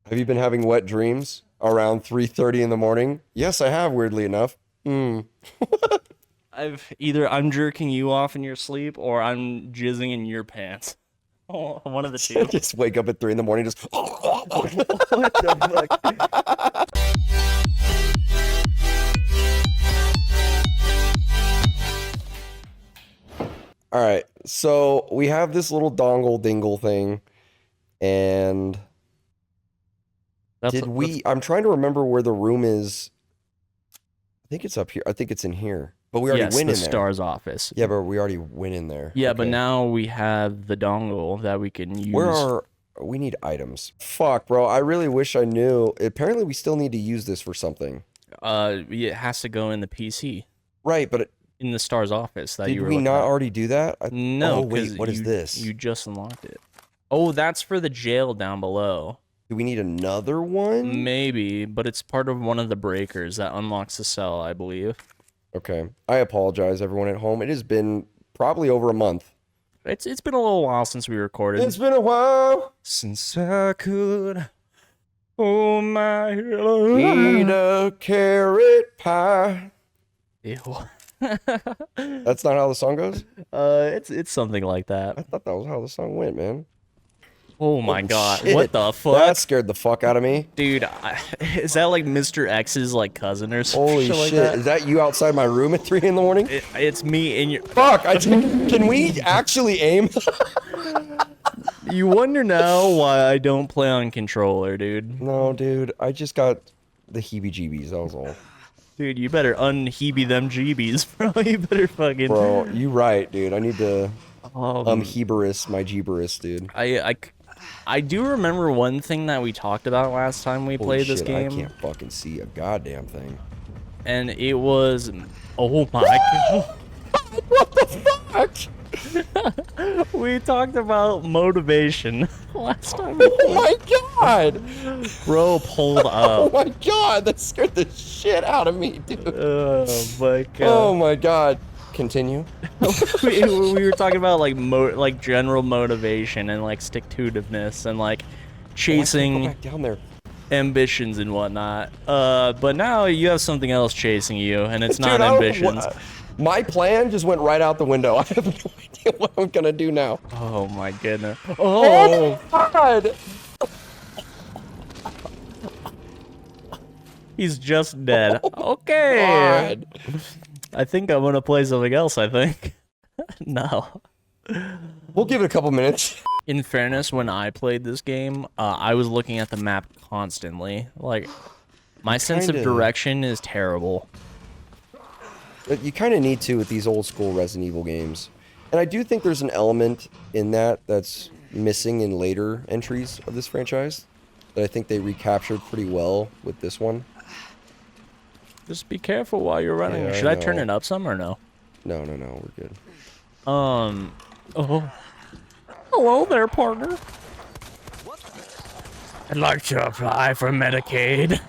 Have you been having wet dreams around 3:30 in the morning? Yes, I have, weirdly enough. Hmm. I'm jerking you off in your sleep or I'm jizzing in your pants. Oh, one of the two. Just wake up at 3 in the morning, just. What the fuck? All right, so we have this little dongle dingle thing, and I'm trying to remember where the room is. I think it's up here. I think it's in here. But we already Yes, went the in there. star's office. Yeah, but we already went in there. Yeah, but Okay. now we have the dongle that we can use. We need items. Fuck, bro. I really wish I knew. Apparently, we still need to use this for something. It has to go in the PC. Right, but In the star's office that you did were we looking not at. already do that? No, Oh, wait, because what is this? You just unlocked it. Oh, that's for the jail down below. Do we need another one? Maybe, but it's part of one of the breakers that unlocks the cell, I believe. Okay. I apologize, everyone at home. It has been probably over a month. It's been a little while since we recorded. It's been a while Since I could. Oh my. eat a carrot pie. Ew. That's not how the song goes? It's something like I that. thought that was how the song went, man. Oh my god, Shit. what the fuck, That scared the fuck out of me. dude? Is that like Mr. X's like cousin or something? Holy like shit. Is that you outside my room at 3 in the morning? It's me in your. Fuck, can we actually aim? You wonder now why I don't play on controller, dude. No, dude, I just got the heebie-jeebies, that was all. Dude, you better unheeby them jeebies, bro. You better fucking. Bro, you right, dude. I need to Um, Heberus my jeeberus, dude. I do remember one thing that we talked about last time we Holy played this shit, game, I can't fucking see a goddamn thing. and it was, oh my god. What the fuck? We talked about motivation last time. Oh my god! Bro pulled Oh up. my god, that scared the shit out of me, dude. Oh my god. Oh my god. Continue. we were talking about like general motivation and like stick-to-itiveness and like Oh, I chasing can't go back down there. ambitions and whatnot. But now you have something else chasing you, and it's not Dude, I don't- ambitions. My plan just went right out the window. I have no idea what I'm gonna do now. Oh my goodness. Oh Oh, god! he's just dead. Okay. God. I think I'm gonna play something else, I think. No. We'll give it a couple minutes. In fairness, when I played this game, I was looking at the map constantly. Like, my sense of Kinda. direction is terrible. But you kind of need to with these old school Resident Evil games. And I do think there's an element in that that's missing in later entries of this franchise that I think they recaptured pretty well with this one. Just be careful while you're running. Yeah, I Should I turn know. it up some or no? No, we're good. Oh. Hello there, partner. I'd like to apply for Medicaid.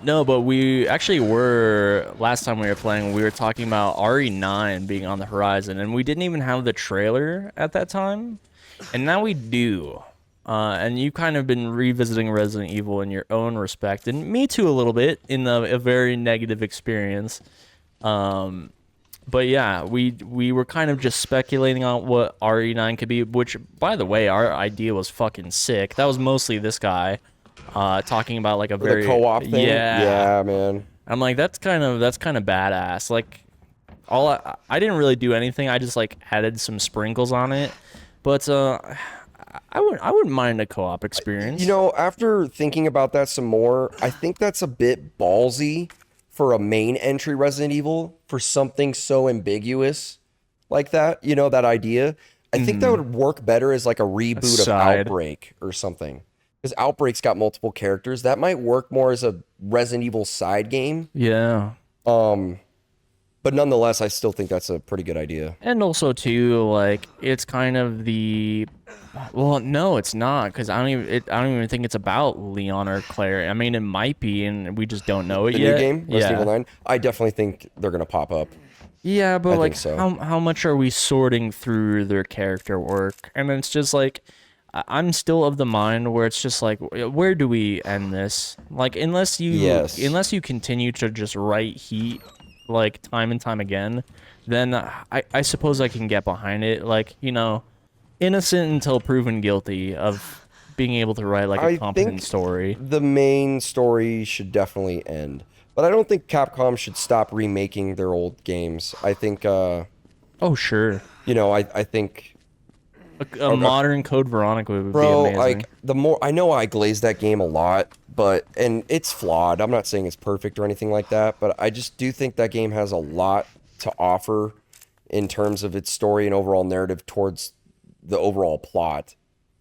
No, but we actually were, last time we were playing, we were talking about RE9 being on the horizon, and we didn't even have the trailer at that time, and now we do. And you've kind of been revisiting Resident Evil in your own respect, and me too a little bit, in a very negative experience. But yeah, we were kind of just speculating on what RE9 could be, which, by the way, our idea was fucking sick. That was mostly this guy talking about like a For very the co-op thing? Yeah. Yeah, man. I'm like, that's kind of badass. Like, I didn't really do anything. I just like added some sprinkles on it, but I wouldn't mind a co-op experience. You know, after thinking about that some more, I think that's a bit ballsy for a main entry Resident Evil for something so ambiguous like that. You know, that idea. I think that would work better as like a reboot of side. Outbreak or something. Because Outbreak's got multiple characters. That might work more as a Resident Evil side game. Yeah. But nonetheless, I still think that's a pretty good idea. And also too, like, it's kind of the, well, no, it's not, because I don't even think it's about Leon or Claire. I mean, it might be, and we just don't know it The yet. new game, Resident Yeah. Evil 9, I definitely think they're gonna pop up. Yeah, but I like, think so. how much are we sorting through their character work? And it's just like, I'm still of the mind where it's just like, where do we end this? Like, Yes. unless you continue to just write heat like time and time again, then I suppose I can get behind it. Like, innocent until proven guilty of being able to write like a I competent think story. the main story should definitely end. But I don't think Capcom should stop remaking their old games. I think, Oh, sure. I think, A modern Code Veronica would be bro, amazing. like, the more, I know I glazed that game a lot, and it's flawed. I'm not saying it's perfect or anything like that, but I just do think that game has a lot to offer in terms of its story and overall narrative towards the overall plot.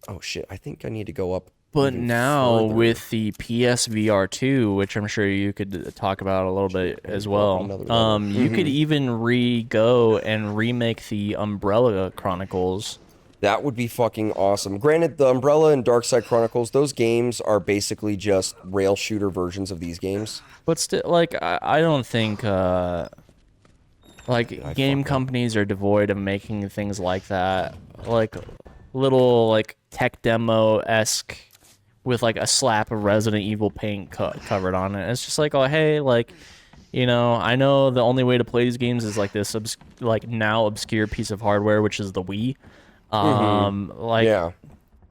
Oh shit, I think I need to go up But even now further. with the PSVR 2, which I'm sure you could talk about a little bit Let me as go up well, another level. you could even re-go and remake the Umbrella Chronicles. That would be fucking awesome. Granted, the Umbrella and Darkside Chronicles, those games are basically just rail shooter versions of these games. But still, like, I don't think, Did I like, game fuck up? companies are devoid of making things like that. Like, little, like, tech demo-esque with, like, a slap of Resident Evil paint covered on it. It's just like, oh, hey, like, I know the only way to play these games is like this like now obscure piece of hardware, which is the Wii. Mm-hmm. Like Yeah.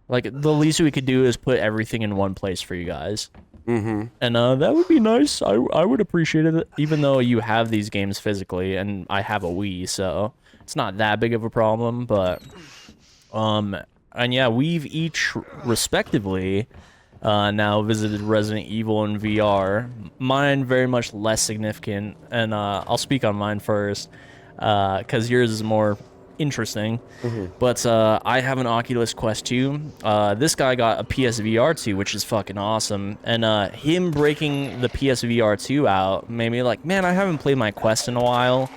the least we could do is put everything in one place for you guys. Mm-hmm. And that would be nice. I would appreciate it, even though you have these games physically, and I have a Wii, so it's not that big of a problem. But and yeah, we've each respectively now visited Resident Evil in VR. Mine very much less significant, and I'll speak on mine first because yours is more interesting. Mm-hmm. But I have an Oculus Quest 2. This guy got a PSVR 2, which is fucking awesome. And him breaking the PSVR 2 out made me like, man, I haven't played my Quest in a while.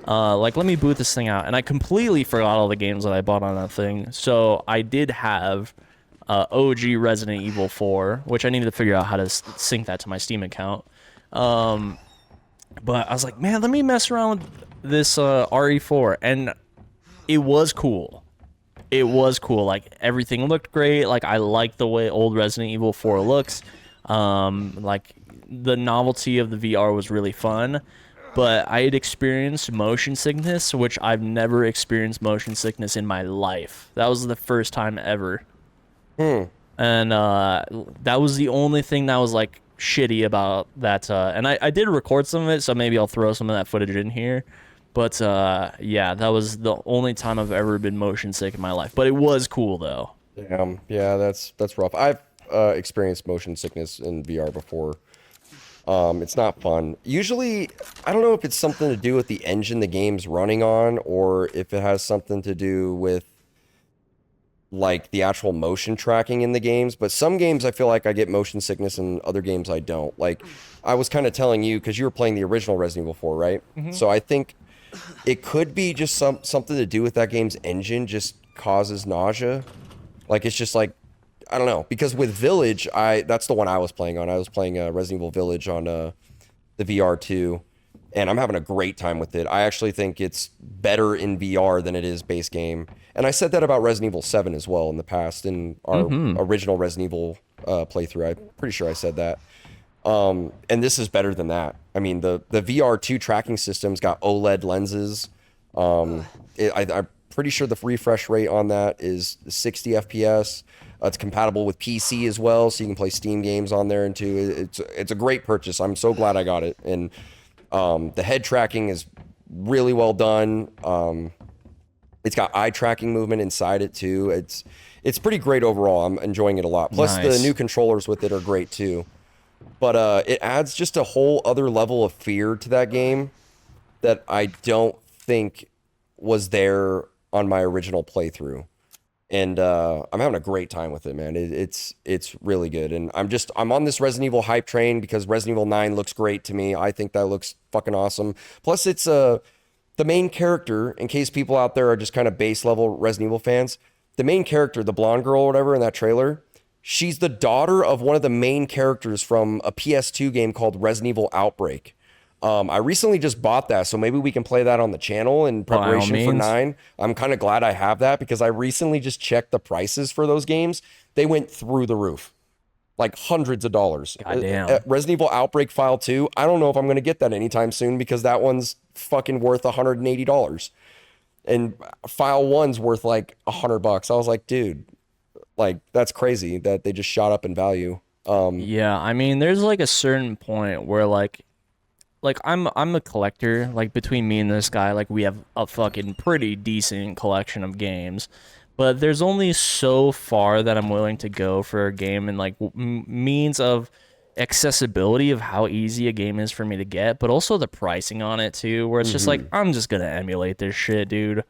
Like, let me boot this thing out. And I completely forgot all the games that I bought on that thing. So I did have OG Resident Evil 4, which I needed to figure out how to sync that to my Steam account. But I was like, man, let me mess around with this RE4. And it was cool. It was cool. Like, everything looked great. Like, I liked the way old Resident Evil 4 looks. Like, the novelty of the VR was really fun. But I had experienced motion sickness, which I've never experienced motion sickness in my life. That was the first time ever. And that was the only thing that was, like, shitty about that. And I did record some of it, so maybe I'll throw some of that footage in here. But yeah, that was the only time I've ever been motion sick in my life. But it was cool though. Damn. Yeah, that's rough. I've experienced motion sickness in VR before. It's not fun. Usually, I don't know if it's something to do with the engine the game's running on, or if it has something to do with like the actual motion tracking in the games. But some games I feel like I get motion sickness, and other games I don't. Like, I was kind of telling you because you were playing the original Resident Evil 4, right? So I think it could be just something to do with that game's engine just causes nausea. Like, it's just like, I don't know. Because with Village, that's the one I was playing on. I was playing Resident Evil Village on the VR2, and I'm having a great time with it. I actually think it's better in VR than it is base game. And I said that about Resident Evil 7 as well in the past, in our original Resident Evil playthrough. I'm pretty sure I said that. And this is better than that. I mean, the VR2 tracking system's got OLED lenses. I'm pretty sure the refresh rate on that is 60 FPS. It's compatible with PC as well, so you can play Steam games on there and too. It's a great purchase. I'm so glad I got it. And the head tracking is really well done. It's got eye tracking movement inside it too. It's pretty great overall. I'm enjoying it a lot. Plus, Nice. the new controllers with it are great too. But it adds just a whole other level of fear to that game that I don't think was there on my original playthrough. And I'm having a great time with it, man. It's really good. And I'm on this Resident Evil hype train because Resident Evil 9 looks great to me. I think that looks fucking awesome. Plus, it's the main character, in case people out there are just kind of base level Resident Evil fans, the main character, the blonde girl or whatever in that trailer, she's the daughter of one of the main characters from a PS2 game called Resident Evil Outbreak. I recently just bought that, so maybe we can play that on the channel in By all preparation for means. 9. I'm kind of glad I have that because I recently just checked the prices for those games. They went through the roof, like hundreds of dollars. Goddamn. Resident Evil Outbreak File 2, I don't know if I'm going to get that anytime soon because that one's fucking worth $180. And File 1's worth like $100. I was like, dude, like that's crazy that they just shot up in value. Yeah, I mean, there's like a certain point where like I'm a collector. Like between me and this guy, like we have a fucking pretty decent collection of games. But there's only so far that I'm willing to go for a game and like means of accessibility of how easy a game is for me to get, but also the pricing on it too, where it's just like I'm just gonna emulate this shit, dude.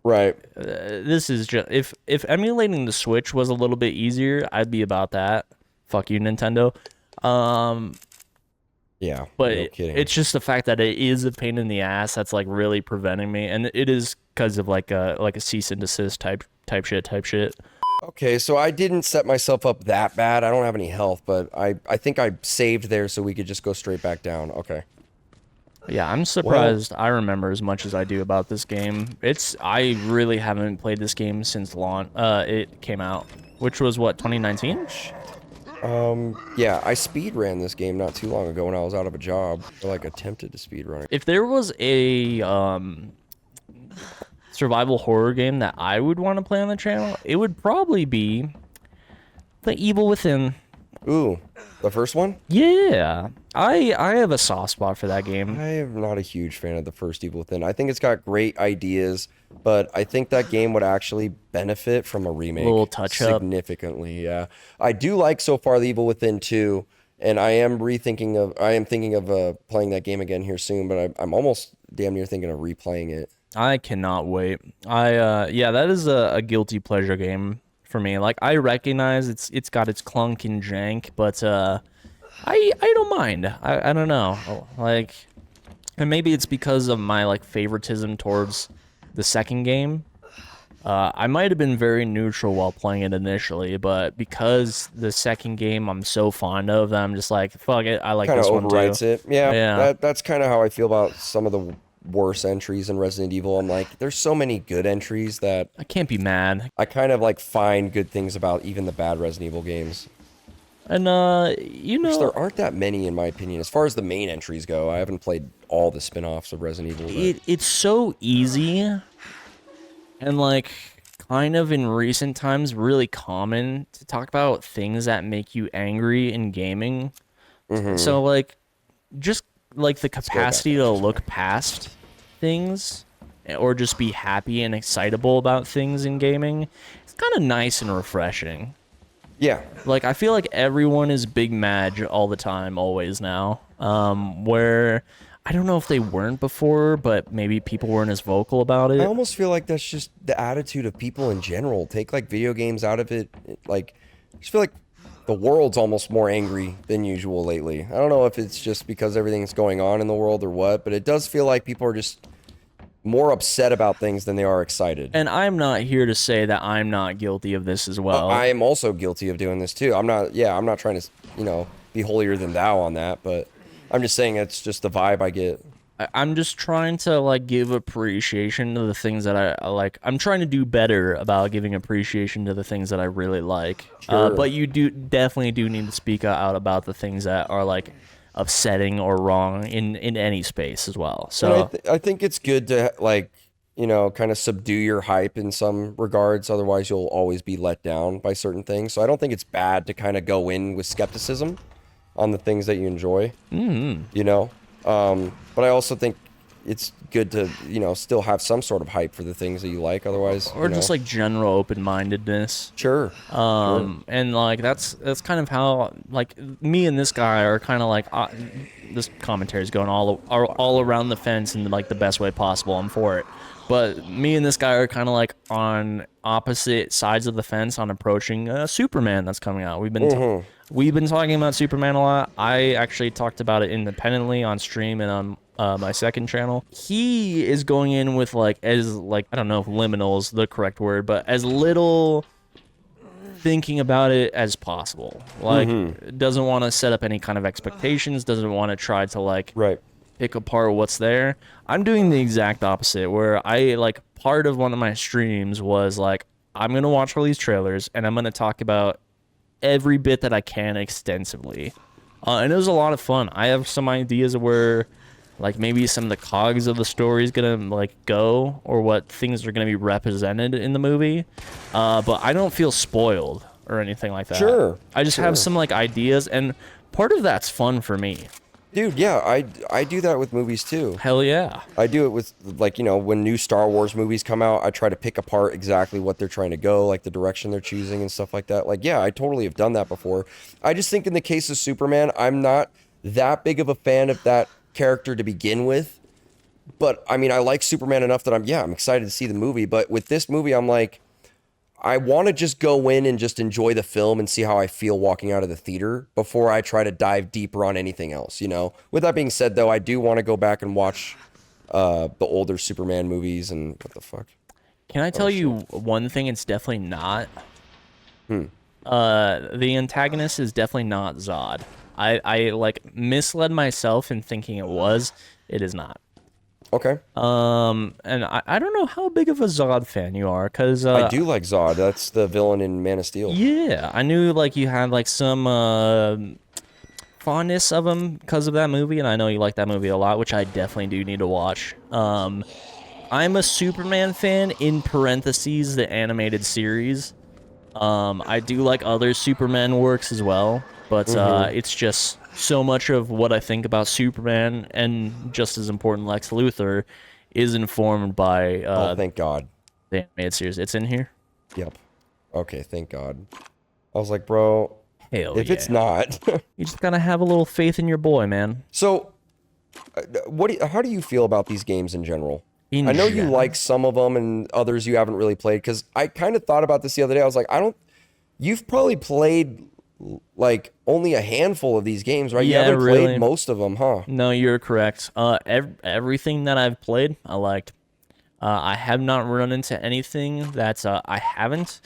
Right. This is just if emulating the Switch was a little bit easier, I'd be about that. Fuck you, Nintendo. Yeah. But No kidding. it's just the fact that it is a pain in the ass that's like really preventing me, and it is because of like a cease and desist type shit. Okay, so I didn't set myself up that bad. I don't have any health, but I think I saved there so we could just go straight back down. Okay. Yeah, I'm surprised I remember as much as I do about this game. I really haven't played this game since launch. It came out, which was what, 2019? Yeah, I speed ran this game not too long ago when I was out of a job. Or like attempted to speed run it. If there was a survival horror game that I would want to play on the channel, it would probably be The Evil Within. Ooh, the first one? Yeah, I have a soft spot for that game. I am not a huge fan of the first Evil Within. I think it's got great ideas, but I think that game would actually benefit from a remake. Little touch-up. Significantly, yeah. I do like so far the Evil Within 2, and I am thinking of playing that game again here soon, but I'm almost damn near thinking of replaying it. I cannot wait. Yeah, that is a guilty pleasure game for me. Like I recognize it's got its clunk and jank, but I don't mind. I don't know. Like, and maybe it's because of my like favoritism towards the second game. I might have been very neutral while playing it initially, but because the second game I'm so fond of that I'm just like, fuck it, I like Kind of this one too. overwrites it. Yeah, Yeah. that's kind of how I feel about some of the worse entries in Resident Evil. I'm like, there's so many good entries that I can't be mad. I kind of like find good things about even the bad Resident Evil games. And you Which know, there aren't that many in my opinion. As far as the main entries go, I haven't played all the spin-offs of Resident Evil. But it's so easy and like kind of in recent times really common to talk about things that make you angry in gaming. So like just like the capacity to look past things or just be happy and excitable about things in gaming, it's kind of nice and refreshing. yeah, Like I feel like everyone is Big Madge all the time, always now. Where I don't know if they weren't before, but maybe people weren't as vocal about I it. almost feel like that's just the attitude of people in general. Take like video games out of it. Like, I just feel like the world's almost more angry than usual lately. I don't know if it's just because everything's going on in the world or what, but it does feel like people are just more upset about things than they are excited. And I'm not here to say that I'm not guilty of this as well. I am also guilty of doing this too. I'm not trying to, be holier than thou on that, but I'm just saying it's just the vibe I get. I'm just trying to like give appreciation to the things that I like. I'm trying to do better about giving appreciation to the things that I really like. Sure. But you definitely do need to speak out about the things that are like upsetting or wrong in any space as well. So I think it's good to like, kind of subdue your hype in some regards. Otherwise, you'll always be let down by certain things. So I don't think it's bad to kind of go in with skepticism on the things that you enjoy. But I also think it's good to, still have some sort of hype for the things that you like. Otherwise, or just like general open-mindedness. Sure. And like that's kind of how like me and this guy are kind of like this commentary is going all around the fence in like the best way possible. I'm for it, but me and this guy are kind of like on opposite sides of the fence on approaching Superman that's coming out. We've been talking about Superman a lot. I actually talked about it independently on stream and on my second channel. He is going in with I don't know if liminal is the correct word, but as little thinking about it as possible. Like doesn't want to set up any kind of expectations, doesn't want to try to like Right. pick apart what's there. I'm doing the exact opposite, where I like part of one of my streams was like, I'm gonna watch all these trailers and I'm gonna talk about every bit that I can extensively. And it was a lot of fun. I have some ideas of where like maybe some of the cogs of the story is gonna like go, or what things are gonna be represented in the movie. But I don't feel spoiled or anything like that. Sure. I just have some like ideas, and part of that's fun for me. Dude, yeah, I do that with movies too. Hell yeah. I do it with, like, you know, when new Star Wars movies come out, I try to pick apart exactly what they're trying to go, like the direction they're choosing and stuff like that. Like, yeah, I totally have done that before. I just think in the case of Superman, I'm not that big of a fan of that character to begin with. But, I mean, I like Superman enough that I'm excited to see the movie. But with this movie, I'm like, I want to just go in and just enjoy the film and see how I feel walking out of the theater before I try to dive deeper on anything else, you know? With that being said, though, I do want to go back and watch the older Superman movies and what the fuck. Can I tell you one thing it's definitely not? The antagonist is definitely not Zod. I like misled myself in thinking it was. It is not. Okay. And I don't know how big of a Zod fan you are, because I do like Zod. That's the villain in Man of Steel. yeah, I knew like you had like some fondness of him because of that movie, and I know you like that movie a lot, which I definitely do need to watch. I'm a Superman fan, in parentheses, the animated series. I do like other Superman works as well, but it's just so much of what I think about Superman, and just as important, Lex Luthor, is informed by Oh, thank God. the animated series. It's in here. Yep. Okay, thank God. I was like, bro, Hell if yeah. it's not. You just gotta have a little faith in your boy, man. So, how do you feel about these games in general? In I know you general. like some of them and others you haven't really played, because I kind of thought about this the other day. I was like, you've probably played like only a handful of these games, right? Yeah, you haven't really. played most of them, huh? No, you're correct. Everything that I've played, I liked. I have not run into anything that I haven't.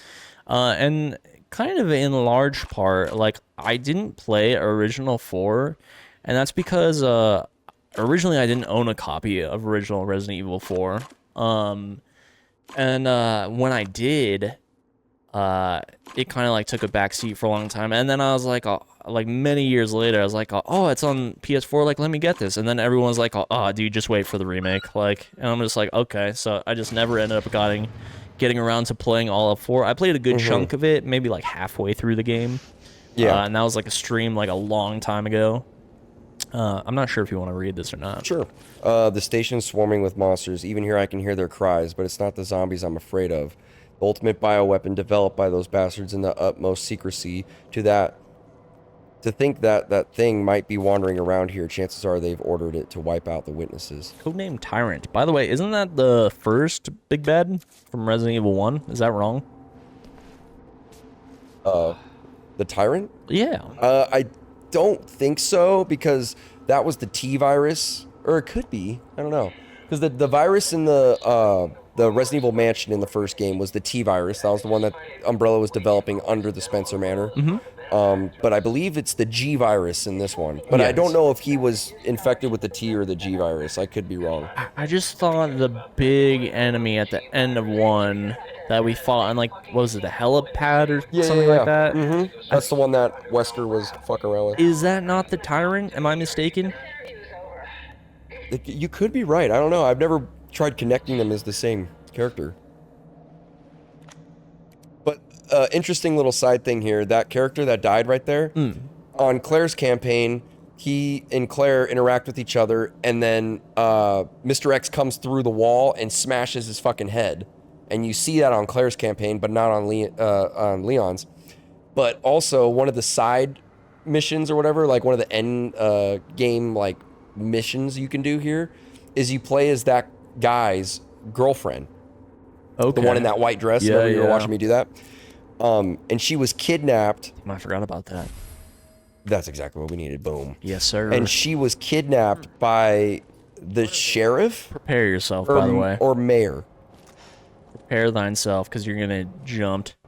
And kind of in large part, like, I didn't play Original 4, and that's because originally I didn't own a copy of original Resident Evil 4. And when I did, it kind of like took a backseat for a long time, and then I was like, like many years later, I was like, oh, it's on PS4, like, let me get this, and then everyone's like, oh, dude, just wait for the remake, like, and I'm just like, okay, so I just never ended up getting around to playing all of 4. I played a good chunk of it, maybe like halfway through the game, and that was like a stream like a long time ago. I'm not sure if you want to read this or not. Sure. The station's swarming with monsters. Even here I can hear their cries, but it's not the zombies I'm afraid of. The ultimate bioweapon developed by those bastards in the utmost secrecy. To think that thing might be wandering around here, chances are they've ordered it to wipe out the witnesses. Codename Tyrant. By the way, isn't that the first big bad from Resident Evil 1? Is that wrong? The Tyrant? Yeah. I don't think so, because that was the T virus, or it could be. I don't know, because the virus in the Resident Evil Mansion in the first game was the T virus. That was the one that Umbrella was developing under the Spencer Manor. But I believe it's the G virus in this one. But I don't know if he was infected with the T or the G virus. I could be wrong. I just thought the big enemy at the end of 1 that we fought on, like, what was it, the helipad or something like that? That's the one that Wesker was fucking around with. Is that not the Tyrant? Am I mistaken? You could be right. I don't know. I've never tried connecting them as the same character. But interesting little side thing here. That character that died right there, on Claire's campaign, he and Claire interact with each other, and then Mr. X comes through the wall and smashes his fucking head. And you see that on Claire's campaign, but not on Leon's. But also, one of the side missions or whatever, like one of the end game like missions you can do here, is you play as that guy's girlfriend. Okay. The one in that white dress. Yeah, Remember you were yeah. watching me do that? And she was kidnapped. I forgot about that. That's exactly what we needed. Boom. Yes, sir. And she was kidnapped by the sheriff. Prepare yourself, by the way. Or mayor. Prepare thyself, because you're gonna jumped.